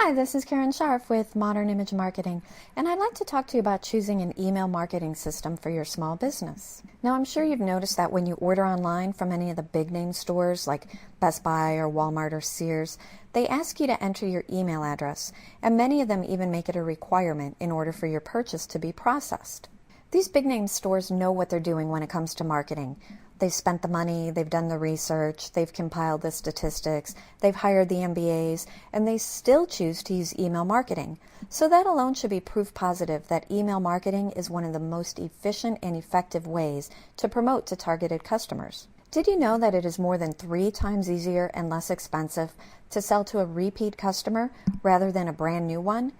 Hi, this is Karen Scharf with Modern Image Marketing, and I'd like to talk to you about choosing an email marketing system for your small business. Now, I'm sure you've noticed that when you order online from any of the big name stores like Best Buy or Walmart or Sears, they ask you to enter your email address, and many of them even make it a requirement in order for your purchase to be processed. These big name stores know what they're doing when it comes to marketing. They've spent the money, they've done the research, they've compiled the statistics, they've hired the MBAs, and they still choose to use email marketing. So that alone should be proof positive that email marketing is one of the most efficient and effective ways to promote to targeted customers. Did you know that it is more than 3 times easier and less expensive to sell to a repeat customer rather than a brand new one?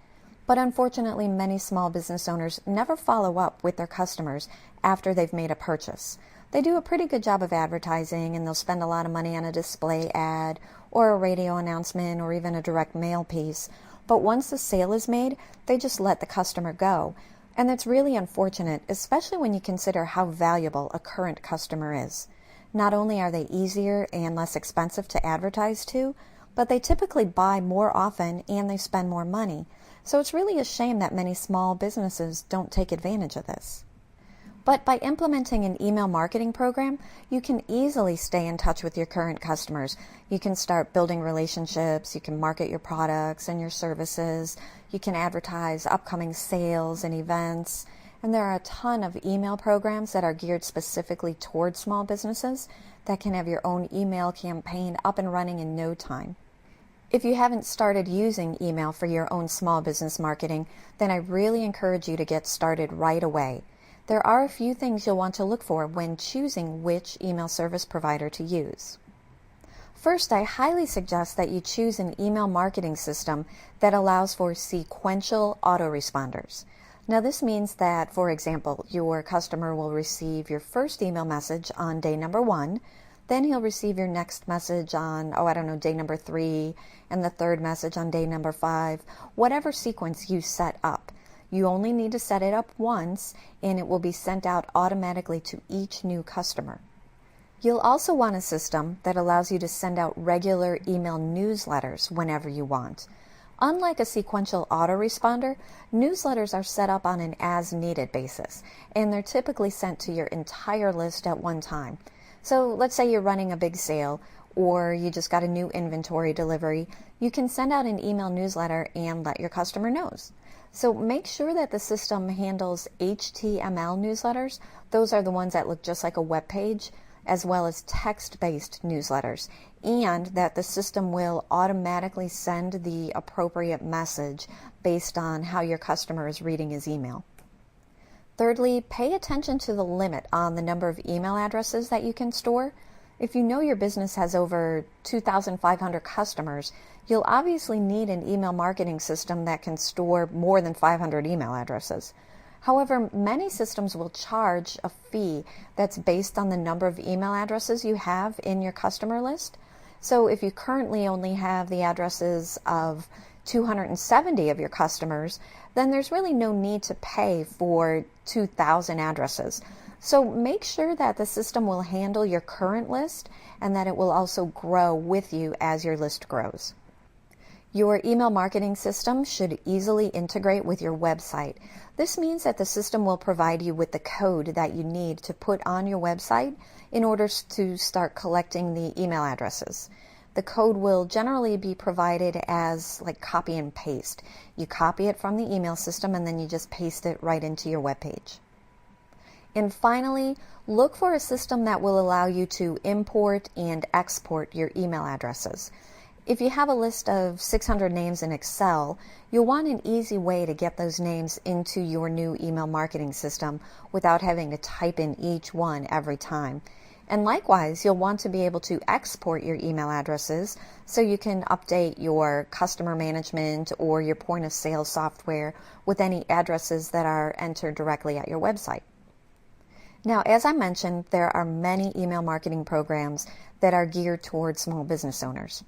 But unfortunately, many small business owners never follow up with their customers after they've made a purchase. They do a pretty good job of advertising, and they'll spend a lot of money on a display ad or a radio announcement or even a direct mail piece. But once the sale is made, they just let the customer go. And that's really unfortunate, especially when you consider how valuable a current customer is. Not only are they easier and less expensive to advertise to, but they typically buy more often and they spend more money. So it's really a shame that many small businesses don't take advantage of this. But by implementing an email marketing program, you can easily stay in touch with your current customers. You can start building relationships, you can market your products and your services, you can advertise upcoming sales and events, and there are a ton of email programs that are geared specifically towards small businesses that can have your own email campaign up and running in no time. If you haven't started using email for your own small business marketing, then I really encourage you to get started right away. There are a few things you'll want to look for when choosing which email service provider to use. First, I highly suggest that you choose an email marketing system that allows for sequential autoresponders. Now, this means that, for example, your customer will receive your first email message on day number 1, then he'll receive your next message on, day number 3, and the third message on day number 5, whatever sequence you set up. You only need to set it up once, and it will be sent out automatically to each new customer. You'll also want a system that allows you to send out regular email newsletters whenever you want. Unlike a sequential autoresponder, newsletters are set up on an as-needed basis, and they're typically sent to your entire list at one time. So let's say you're running a big sale, or you just got a new inventory delivery, you can send out an email newsletter and let your customer know. So make sure that the system handles HTML newsletters. Those are the ones that look just like a web page, as well as text-based newsletters, and that the system will automatically send the appropriate message based on how your customer is reading his email. Thirdly, pay attention to the limit on the number of email addresses that you can store. If you know your business has over 2,500 customers, you'll obviously need an email marketing system that can store more than 500 email addresses. However, many systems will charge a fee that's based on the number of email addresses you have in your customer list. So if you currently only have the addresses of 270 of your customers, then there's really no need to pay for 2,000 addresses. So make sure that the system will handle your current list and that it will also grow with you as your list grows. Your email marketing system should easily integrate with your website. This means that the system will provide you with the code that you need to put on your website in order to start collecting the email addresses. The code will generally be provided as like copy and paste. You copy it from the email system and then you just paste it right into your web page. And finally, look for a system that will allow you to import and export your email addresses. If you have a list of 600 names in Excel, you'll want an easy way to get those names into your new email marketing system without having to type in each one every time. And likewise, you'll want to be able to export your email addresses so you can update your customer management or your point of sale software with any addresses that are entered directly at your website. Now, as I mentioned, there are many email marketing programs that are geared towards small business owners.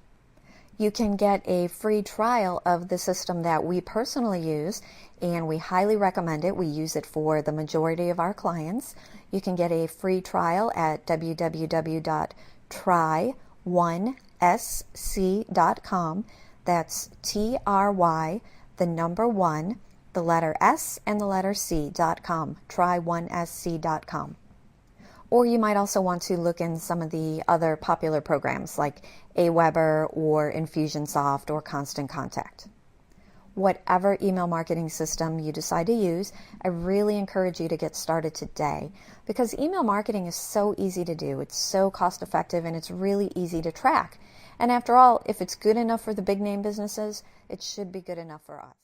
You can get a free trial of the system that we personally use, and we highly recommend it. We use it for the majority of our clients. You can get a free trial at www.try1sc.com. That's TRY, the number 1, the letter S, and the letter C.com. Try1sc.com. Or you might also want to look in some of the other popular programs like Aweber or Infusionsoft or Constant Contact. Whatever email marketing system you decide to use, I really encourage you to get started today because email marketing is so easy to do. It's so cost effective and it's really easy to track. And after all, if it's good enough for the big name businesses, it should be good enough for us.